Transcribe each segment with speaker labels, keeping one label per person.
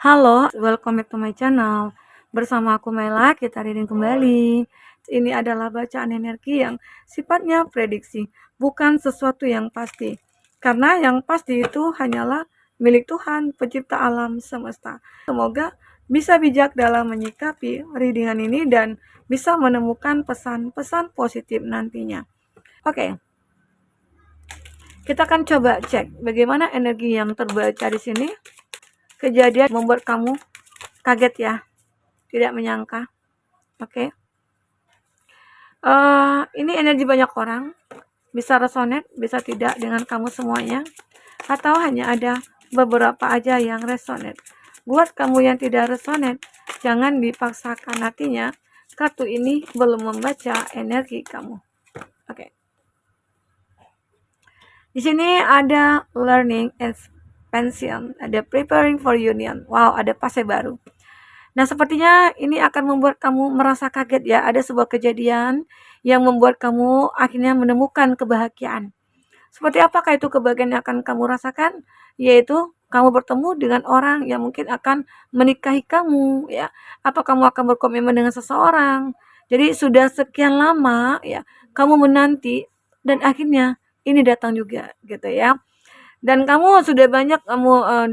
Speaker 1: Halo, welcome back to my channel. Bersama aku Mela, kita reading kembali. Ini adalah bacaan energi yang sifatnya prediksi, bukan sesuatu yang pasti. Karena yang pasti itu hanyalah milik Tuhan, pencipta alam semesta. Semoga bisa bijak dalam menyikapi readingan ini dan bisa menemukan pesan-pesan positif nantinya. Oke, kita akan coba cek bagaimana energi yang terbaca di sini. Kejadian membuat kamu kaget ya, tidak menyangka. Oke. Ini energi banyak orang, bisa resonate, bisa tidak dengan kamu semuanya, atau hanya ada beberapa aja yang resonate. Buat kamu yang tidak resonate, jangan dipaksakan hatinya. Kartu ini belum membaca energi kamu. Oke. Di sini ada learning expansion, ada preparing for union. Wow, ada fase baru. Nah, sepertinya ini akan membuat kamu merasa kaget ya. Ada sebuah kejadian yang membuat kamu akhirnya menemukan kebahagiaan. Seperti apakah itu kebahagiaan yang akan kamu rasakan? Yaitu kamu bertemu dengan orang yang mungkin akan menikahi kamu ya, atau kamu akan berkomitmen dengan seseorang. Jadi sudah sekian lama ya kamu menanti dan akhirnya ini datang juga gitu ya. Dan kamu sudah banyak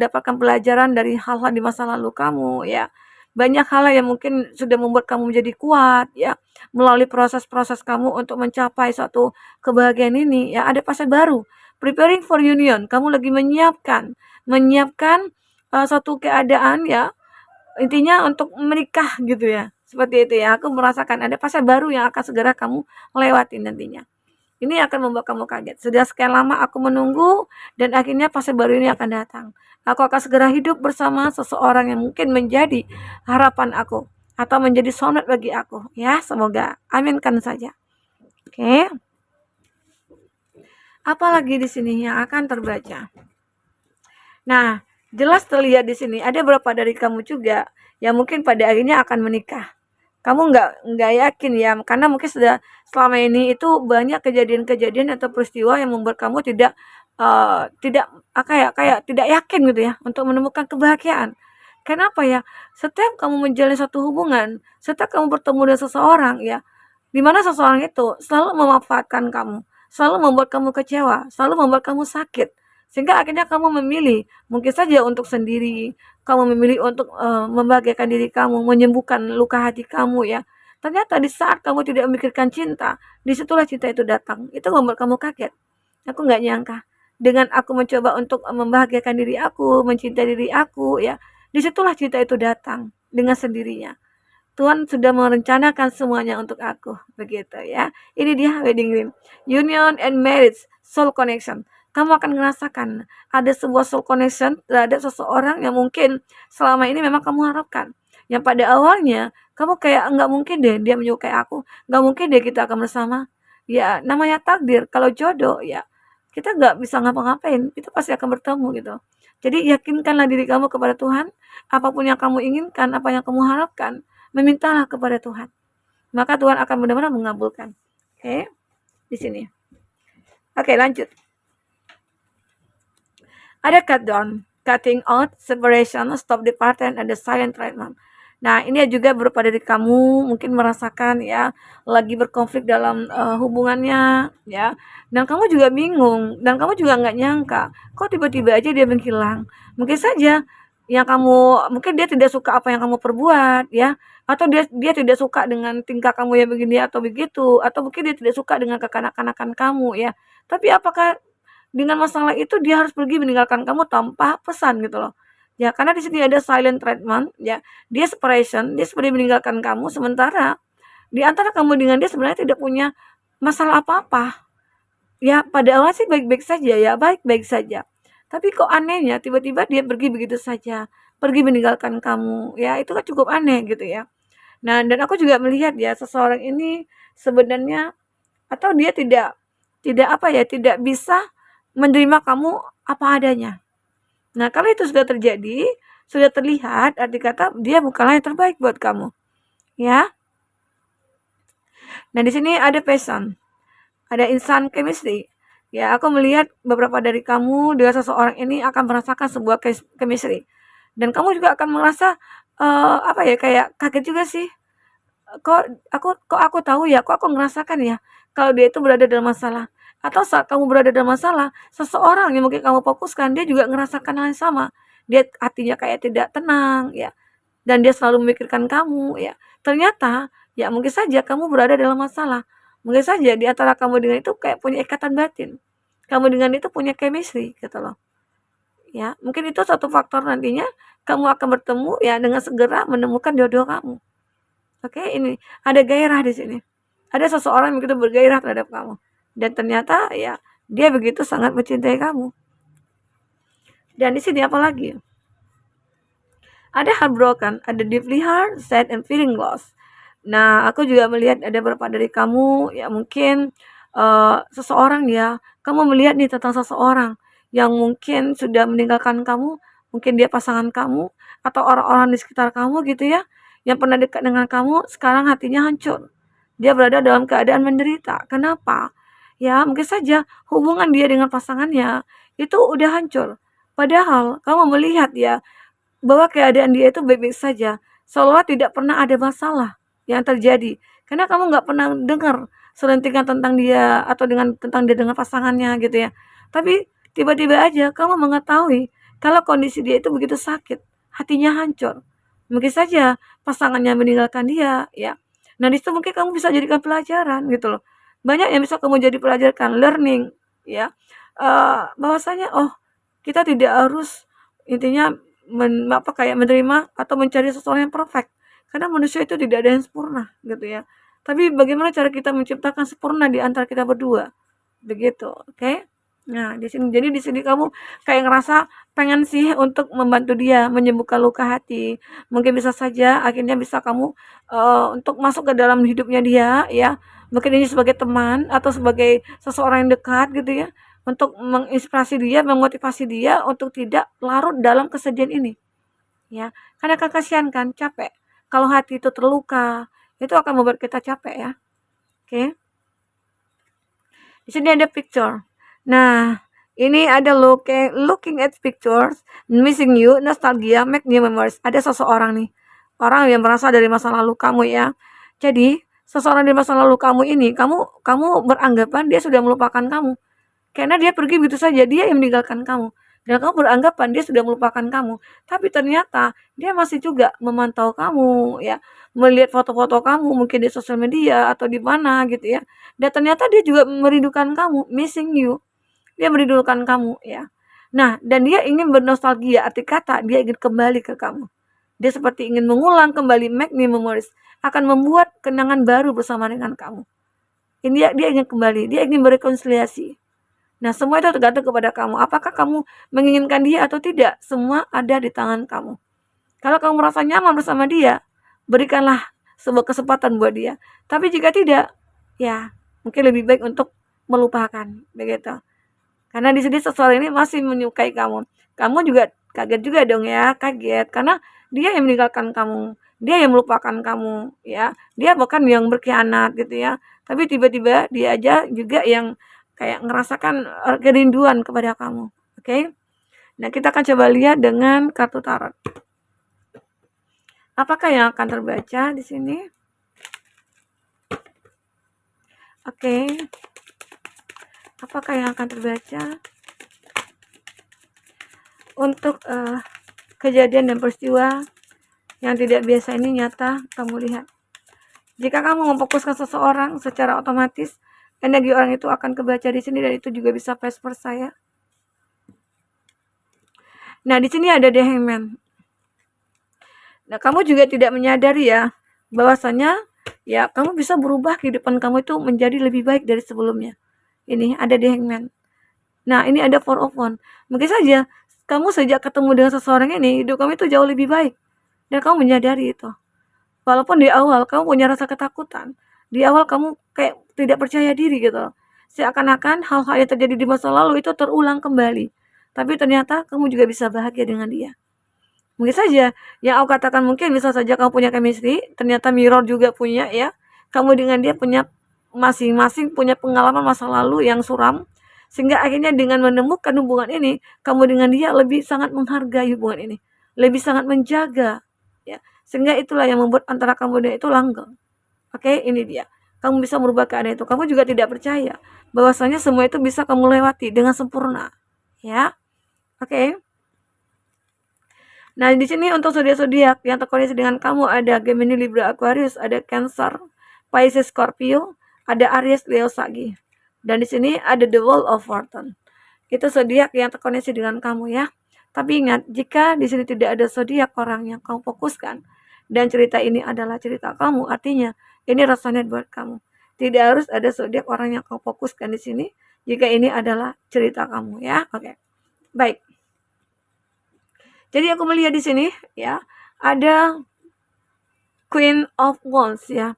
Speaker 1: dapatkan pelajaran dari hal-hal di masa lalu kamu ya. Banyak hal yang mungkin sudah membuat kamu menjadi kuat ya, melalui proses-proses kamu untuk mencapai suatu kebahagiaan ini ya. Ada fase baru, preparing for union. Kamu lagi menyiapkan suatu keadaan ya, intinya untuk menikah gitu ya. Seperti itu ya. Aku merasakan ada fase baru yang akan segera kamu lewati nantinya. Ini akan membuat kamu kaget. Sudah sekian lama aku menunggu dan akhirnya fase baru ini akan datang. Aku akan segera hidup bersama seseorang yang mungkin menjadi harapan aku atau menjadi soulmate bagi aku. Ya, semoga. Aminkan saja. Oke. Apalagi di sini yang akan terbaca. Nah, jelas terlihat di sini ada beberapa dari kamu juga yang mungkin pada akhirnya akan menikah. Kamu nggak yakin ya, karena mungkin sudah selama ini itu banyak kejadian-kejadian atau peristiwa yang membuat kamu tidak kayak tidak yakin gitu ya untuk menemukan kebahagiaan. Kenapa ya? Setiap kamu menjalin satu hubungan, setiap kamu bertemu dengan seseorang ya, di mana seseorang itu selalu memanfaatkan kamu, selalu membuat kamu kecewa, selalu membuat kamu sakit. Sehingga akhirnya kamu memilih mungkin saja untuk sendiri, kamu memilih untuk membahagiakan diri kamu, menyembuhkan luka hati kamu ya. Ternyata di saat kamu tidak memikirkan cinta, disitulah cinta itu datang. Itu membuat kamu kaget. Aku nggak nyangka. Dengan aku mencoba untuk membahagiakan diri aku, mencintai diri aku ya, disitulah cinta itu datang dengan sendirinya. Tuhan sudah merencanakan semuanya untuk aku, begitu ya. Ini dia wedding ring, union and marriage, soul connection. Kamu akan merasakan ada sebuah soul connection terhadap seseorang yang mungkin selama ini memang kamu harapkan. Yang pada awalnya kamu kayak nggak mungkin deh dia menyukai aku, nggak mungkin deh kita akan bersama. Ya namanya takdir, kalau jodoh ya kita nggak bisa ngapa-ngapain, itu pasti akan bertemu gitu. Jadi yakinkanlah diri kamu kepada Tuhan, apapun yang kamu inginkan, apa yang kamu harapkan, memintalah kepada Tuhan. Maka Tuhan akan benar-benar mengabulkan. Oke, di sini. Oke, lanjut. Ada cut down, cutting out, separation, stop departure, and the silent treatment. Nah, ini juga berupa dari kamu mungkin merasakan ya lagi berkonflik dalam hubungannya ya, dan kamu juga bingung dan kamu juga nggak nyangka kok tiba-tiba aja dia menghilang. Mungkin saja yang kamu mungkin dia tidak suka apa yang kamu perbuat ya, atau dia dia tidak suka dengan tingkah kamu yang begini atau begitu, atau mungkin dia tidak suka dengan kekanak-kanakan kamu ya. Tapi apakah dengan masalah itu dia harus pergi meninggalkan kamu tanpa pesan gitu loh. Ya, karena di sini ada silent treatment ya. Dia separation, dia seperti meninggalkan kamu sementara di antara kamu dengan dia sebenarnya tidak punya masalah apa-apa. Ya, pada awal sih baik-baik saja ya, baik-baik saja. Tapi kok anehnya tiba-tiba dia pergi begitu saja, pergi meninggalkan kamu. Ya, itu kan cukup aneh gitu ya. Nah, dan aku juga melihat ya seseorang ini sebenarnya atau dia tidak tidak apa ya, tidak bisa menerima kamu apa adanya. Nah, kalau itu sudah terjadi, sudah terlihat, arti kata dia bukanlah yang terbaik buat kamu. Ya. Nah, di sini ada passion, ada instant chemistry. Ya, aku melihat beberapa dari kamu dengan seseorang ini akan merasakan sebuah chemistry. Dan kamu juga akan merasa, apa ya, kayak kaget juga sih, kok aku tahu ya, kok aku ngerasakan ya, kalau dia itu berada dalam masalah. Atau saat kamu berada dalam masalah, seseorang yang mungkin kamu fokuskan, dia juga ngerasakan hal yang sama. Dia hatinya kayak tidak tenang ya, dan dia selalu memikirkan kamu ya. Ternyata ya mungkin saja kamu berada dalam masalah. Mungkin saja di antara kamu dengan itu kayak punya ikatan batin. Kamu dengan itu punya chemistry gitu loh. Ya, mungkin itu satu faktor nantinya kamu akan bertemu ya dengan segera menemukan jodoh kamu. Oke, ini ada gairah di sini. Ada seseorang yang begitu bergairah terhadap kamu. Dan ternyata ya dia begitu sangat mencintai kamu. Dan di sini apa lagi? Ada heartbroken, ada deeply hurt, sad, and feeling lost. Nah, aku juga melihat ada beberapa dari kamu ya mungkin seseorang ya, kamu melihat nih tentang seseorang yang mungkin sudah meninggalkan kamu, mungkin dia pasangan kamu atau orang-orang di sekitar kamu gitu ya, yang pernah dekat dengan kamu sekarang hatinya hancur. Dia berada dalam keadaan menderita. Kenapa? Ya, mungkin saja hubungan dia dengan pasangannya itu udah hancur. Padahal kamu melihat ya bahwa keadaan dia itu baik-baik saja, seolah tidak pernah ada masalah yang terjadi. Karena kamu nggak pernah dengar selentingan tentang dia atau tentang dia dengan pasangannya gitu ya. Tapi tiba-tiba aja kamu mengetahui kalau kondisi dia itu begitu sakit, hatinya hancur. Mungkin saja pasangannya meninggalkan dia, ya. Nah, di situ mungkin kamu bisa jadikan pelajaran gitu loh. Banyak yang bisa kamu jadi pelajaran, learning, ya. Bahwasanya oh, kita tidak harus intinya kayak menerima atau mencari seseorang yang perfect. Karena manusia itu tidak ada yang sempurna gitu ya. Tapi bagaimana cara kita menciptakan sempurna di antara kita berdua? Begitu, oke? Nah, di sini kamu kayak ngerasa pengen sih untuk membantu dia menyembuhkan luka hati. Mungkin bisa saja akhirnya bisa kamu untuk masuk ke dalam hidupnya dia ya. Mungkin ini sebagai teman atau sebagai seseorang yang dekat gitu ya. Untuk menginspirasi dia, memotivasi dia untuk tidak larut dalam kesedihan ini. Ya, karena kan kasihan kan, capek. Kalau hati itu terluka, itu akan membuat kita capek ya. Oke. Di sini ada picture. Nah, ini ada looking at pictures, missing you, nostalgia, make new memories. Ada seseorang nih, orang yang merasa dari masa lalu kamu ya. Jadi, seseorang dari masa lalu kamu ini, kamu beranggapan dia sudah melupakan kamu. Karena dia pergi begitu saja, dia yang meninggalkan kamu. Dan kamu beranggapan dia sudah melupakan kamu. Tapi ternyata dia masih juga memantau kamu ya, melihat foto-foto kamu mungkin di sosial media atau di mana gitu ya. Dan ternyata dia juga merindukan kamu, missing you. Dia merindukan kamu ya. Nah, dan dia ingin bernostalgia, arti kata dia ingin kembali ke kamu. Dia seperti ingin mengulang kembali, make new memories, akan membuat kenangan baru bersama dengan kamu. Ini dia ingin kembali, dia ingin berrekonsiliasi. Nah, semua itu tergantung kepada kamu. Apakah kamu menginginkan dia atau tidak? Semua ada di tangan kamu. Kalau kamu merasa nyaman bersama dia, berikanlah sebuah kesempatan buat dia. Tapi jika tidak, ya mungkin lebih baik untuk melupakan, begitu. Karena di sini seseorang ini masih menyukai kamu. Kamu juga kaget juga dong ya, kaget karena dia yang meninggalkan kamu, dia yang melupakan kamu, ya. Dia bukan yang berkhianat gitu ya. Tapi tiba-tiba dia aja juga yang kayak ngerasakan kerinduan kepada kamu. Oke? Nah, kita akan coba lihat dengan kartu tarot. Apakah yang akan terbaca di sini? Oke. Apakah yang akan terbaca? Untuk kejadian dan peristiwa yang tidak biasa ini nyata, kamu lihat. Jika kamu memfokuskan seseorang, secara otomatis energi orang itu akan kebaca di sini, dan itu juga bisa vice versa ya. Nah, di sini ada The Hangman. Nah, kamu juga tidak menyadari ya bahwasanya ya kamu bisa berubah kehidupan kamu itu menjadi lebih baik dari sebelumnya. Ini ada The Hangman. Nah, ini ada Four of Wands. Mungkin saja kamu sejak ketemu dengan seseorang ini, hidup kamu itu jauh lebih baik. Dan kamu menyadari itu. Walaupun di awal kamu punya rasa ketakutan. Di awal kamu kayak tidak percaya diri gitu. Seakan-akan hal-hal yang terjadi di masa lalu itu terulang kembali. Tapi ternyata kamu juga bisa bahagia dengan dia. Mungkin saja yang aku katakan mungkin bisa saja kamu punya chemistry, ternyata mirror juga punya ya. Kamu dengan dia punya masing-masing punya pengalaman masa lalu yang suram. Sehingga akhirnya dengan menemukan hubungan ini, kamu dengan dia lebih sangat menghargai hubungan ini. lebih sangat menjaga, ya. Sehingga itulah yang membuat antara kamu dan itu langgeng. Oke, ini dia. Kamu bisa merubah keadaan itu. Kamu juga tidak percaya bahwasanya semua itu bisa kamu lewati dengan sempurna, ya. Oke. Nah, di sini untuk zodiak-zodiak yang terkoneksi dengan kamu ada Gemini, Libra, Aquarius, ada Cancer, Pisces, Scorpio, ada Aries, Leo, Sagi. Dan di sini ada The Wheel of Fortune. Itu zodiak yang terkoneksi dengan kamu, ya. Tapi ingat, jika di sini tidak ada zodiak orang yang kamu fokuskan dan cerita ini adalah cerita kamu, artinya ini resonate buat kamu. Tidak harus ada zodiak orang yang kamu fokuskan di sini jika ini adalah cerita kamu, ya. Oke. Baik. Jadi aku melihat di sini, ya, ada Queen of Wands, ya.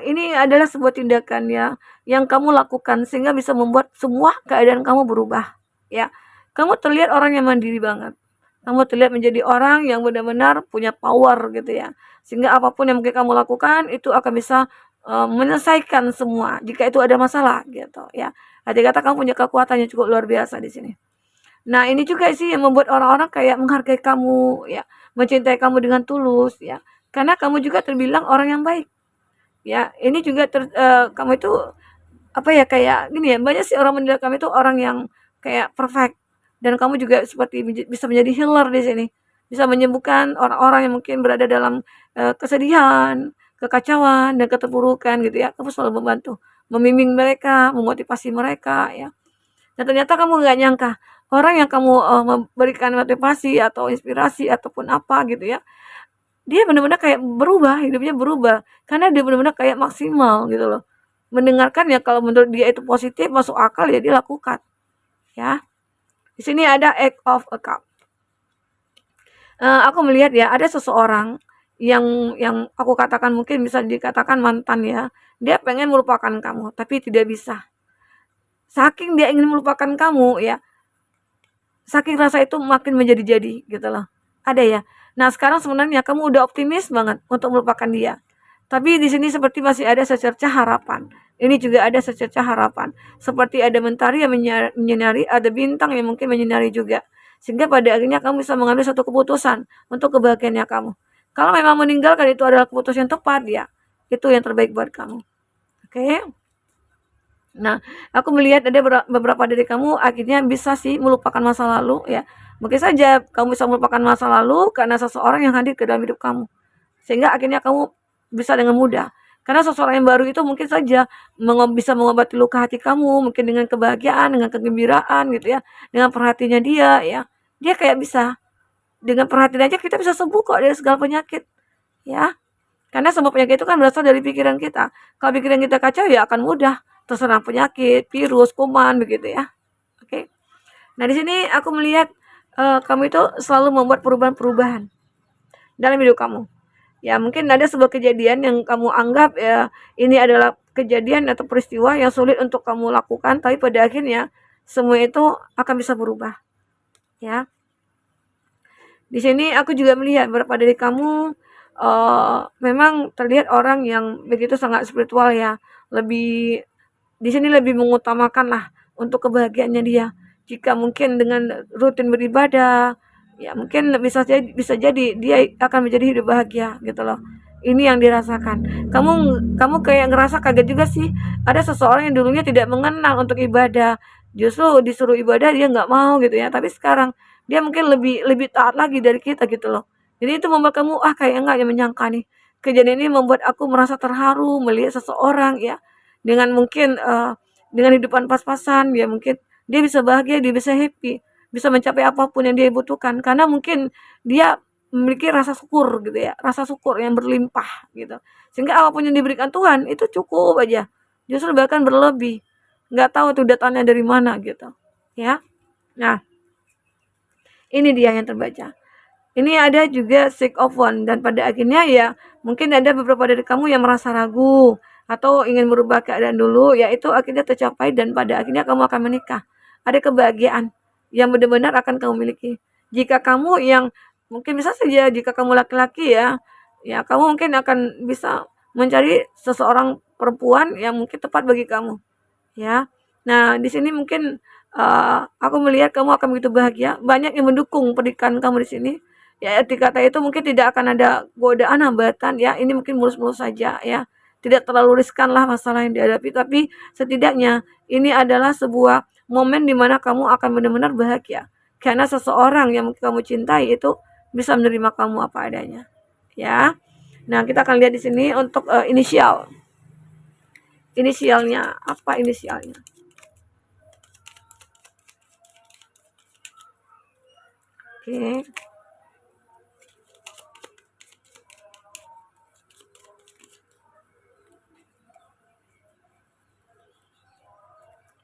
Speaker 1: Ini adalah sebuah tindakan, ya, yang kamu lakukan sehingga bisa membuat semua keadaan kamu berubah, ya. Kamu terlihat orang yang mandiri banget. Kamu terlihat menjadi orang yang benar-benar punya power gitu, ya. Sehingga apapun yang mungkin kamu lakukan itu akan bisa menyelesaikan semua jika itu ada masalah gitu, ya. Arti kata kamu punya kekuatan yang cukup luar biasa di sini. Nah, ini juga sih yang membuat orang-orang kayak menghargai kamu, ya, mencintai kamu dengan tulus, ya. Karena kamu juga terbilang orang yang baik. Ya, ini juga kamu itu apa ya, kayak gini ya, banyak sih orang menilai kamu itu orang yang kayak perfect dan kamu juga seperti bisa menjadi healer di sini. Bisa menyembuhkan orang-orang yang mungkin berada dalam kesedihan, kekacauan dan keterpurukan gitu ya. Kamu selalu membantu, membimbing mereka, memotivasi mereka ya. Dan ternyata kamu nggak nyangka orang yang kamu memberikan motivasi atau inspirasi ataupun apa gitu ya, dia benar-benar kayak berubah, hidupnya berubah karena dia benar-benar kayak maksimal gitu loh. Mendengarkan ya kalau menurut dia itu positif, masuk akal ya dia lakukan. Ya. Di sini ada Eight of a Cup. Aku melihat ya ada seseorang yang aku katakan mungkin bisa dikatakan mantan ya. Dia pengen melupakan kamu tapi tidak bisa. Saking dia ingin melupakan kamu ya, saking rasa itu makin menjadi-jadi gitu loh. Ada ya. Nah, sekarang sebenarnya kamu udah optimis banget untuk melupakan dia. Tapi di sini seperti masih ada secercah harapan. Ini juga ada secercah harapan. Seperti ada mentari yang menyinari, ada bintang yang mungkin menyinari juga. Sehingga pada akhirnya kamu bisa mengambil satu keputusan untuk kebahagiaannya kamu. Kalau memang meninggalkan itu adalah keputusan yang tepat ya, itu yang terbaik buat kamu. Oke? Nah, aku melihat ada beberapa dari kamu akhirnya bisa sih melupakan masa lalu ya. Mungkin saja kamu bisa melupakan masa lalu karena seseorang yang hadir ke dalam hidup kamu. Sehingga akhirnya kamu bisa dengan mudah. Karena seseorang yang baru itu mungkin saja bisa mengobati luka hati kamu, mungkin dengan kebahagiaan, dengan kegembiraan gitu ya, dengan perhatiannya dia ya. Dia kayak bisa dengan perhatian aja kita bisa sembuh kok dari segala penyakit ya. Karena semua penyakit itu kan berasal dari pikiran kita. Kalau pikiran kita kacau ya akan mudah terserang penyakit, virus, kuman begitu ya. Oke. Nah, di sini aku melihat kamu itu selalu membuat perubahan-perubahan dalam hidup kamu. Ya, mungkin ada sebuah kejadian yang kamu anggap ya ini adalah kejadian atau peristiwa yang sulit untuk kamu lakukan, tapi pada akhirnya semua itu akan bisa berubah. Ya. Di sini aku juga melihat beberapa dari kamu memang terlihat orang yang begitu sangat spiritual ya. Lebih di sini lebih mengutamakan lah untuk kebahagiaannya dia. Jika mungkin dengan rutin beribadah, ya mungkin bisa jadi dia akan menjadi hidup bahagia gitu loh. Ini yang dirasakan. Kamu kayak ngerasa kaget juga sih. Ada seseorang yang dulunya tidak mengenal untuk ibadah, justru disuruh ibadah dia nggak mau gitu ya. Tapi sekarang dia mungkin lebih lebih taat lagi dari kita gitu loh. Jadi itu membuat kamu kayak nggak menyangka nih. Kejadian ini membuat aku merasa terharu melihat seseorang ya dengan mungkin dengan hidupan pas-pasan ya mungkin dia bisa bahagia, dia bisa happy, bisa mencapai apapun yang dia butuhkan karena mungkin dia memiliki rasa syukur gitu ya, rasa syukur yang berlimpah gitu. Sehingga apapun yang diberikan Tuhan itu cukup aja. Justru bahkan berlebih. Nggak tahu tuh datangnya dari mana gitu. Ya. Nah, ini dia yang terbaca. Ini ada juga Six of Wands dan pada akhirnya ya mungkin ada beberapa dari kamu yang merasa ragu atau ingin merubah keadaan dulu, yaitu akhirnya tercapai dan pada akhirnya kamu akan menikah. Ada kebahagiaan yang benar-benar akan kamu miliki. Jika kamu yang mungkin bisa saja jika kamu laki-laki ya, ya kamu mungkin akan bisa mencari seseorang perempuan yang mungkin tepat bagi kamu, ya. Nah, di sini mungkin aku melihat kamu akan begitu bahagia. Banyak yang mendukung pernikahan kamu di sini. Ya, etika itu mungkin tidak akan ada godaan, hambatan ya, ini mungkin mulus-mulus saja ya. Tidak terlalu riskan lah masalah yang dihadapi, tapi setidaknya ini adalah sebuah momen di mana kamu akan benar-benar bahagia. Karena seseorang yang kamu cintai itu bisa menerima kamu apa adanya. Ya. Nah, kita akan lihat di sini untuk inisial. Inisialnya apa inisialnya? Oke.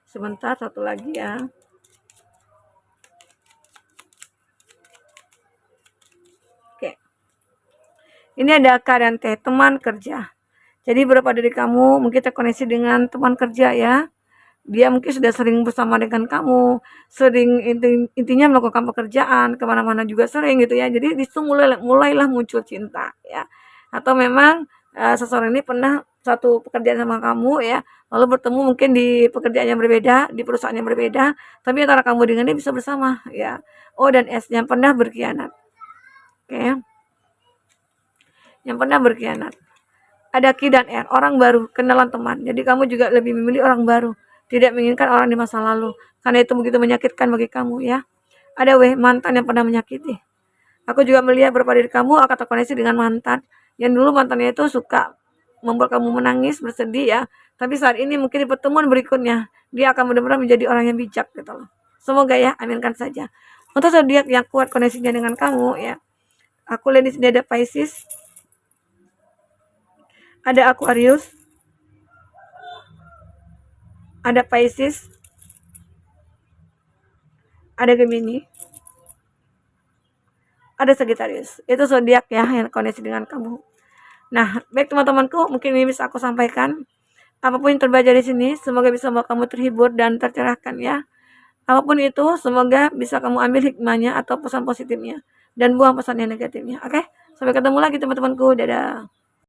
Speaker 1: Sebentar, satu lagi ya. Oke. Ini ada K dan T, teman kerja. Jadi beberapa dari kamu mungkin terkoneksi dengan teman kerja ya. Dia mungkin sudah sering bersama dengan kamu, sering intinya melakukan pekerjaan, kemana-mana juga sering gitu ya. Jadi disitu mulailah muncul cinta ya. Atau memang seseorang ini pernah satu pekerjaan sama kamu ya, lalu bertemu mungkin di pekerjaan yang berbeda, di perusahaan yang berbeda, tapi antara kamu dengan dia bisa bersama ya. O dan S, yang pernah berkhianat. Oke. Yang pernah berkhianat. Ada Q dan R, orang baru, kenalan teman. Jadi kamu juga lebih memilih orang baru, tidak menginginkan orang di masa lalu, karena itu begitu menyakitkan bagi kamu ya. Ada W, mantan yang pernah menyakiti. Aku juga melihat beberapa dari kamu akan terkoneksi dengan mantan yang dulu mantannya itu suka membuat kamu menangis, bersedih ya. Tapi saat ini mungkin di pertemuan berikutnya dia akan benar-benar menjadi orang yang bijak gitu loh. Semoga ya, aminkan saja. Untuk zodiak yang kuat koneksinya dengan kamu ya. Aku lihat di sini ada Pisces, ada Aquarius, ada Pisces, ada Gemini, ada Sagittarius. Itu zodiak ya yang koneksi dengan kamu. Nah, baik teman-temanku, mungkin ini bisa aku sampaikan. Apapun yang terbaca di sini, semoga bisa membuat kamu terhibur dan tercerahkan ya. Apapun itu, semoga bisa kamu ambil hikmahnya atau pesan positifnya dan buang pesan yang negatifnya. Oke? Sampai ketemu lagi teman-temanku. Dadah.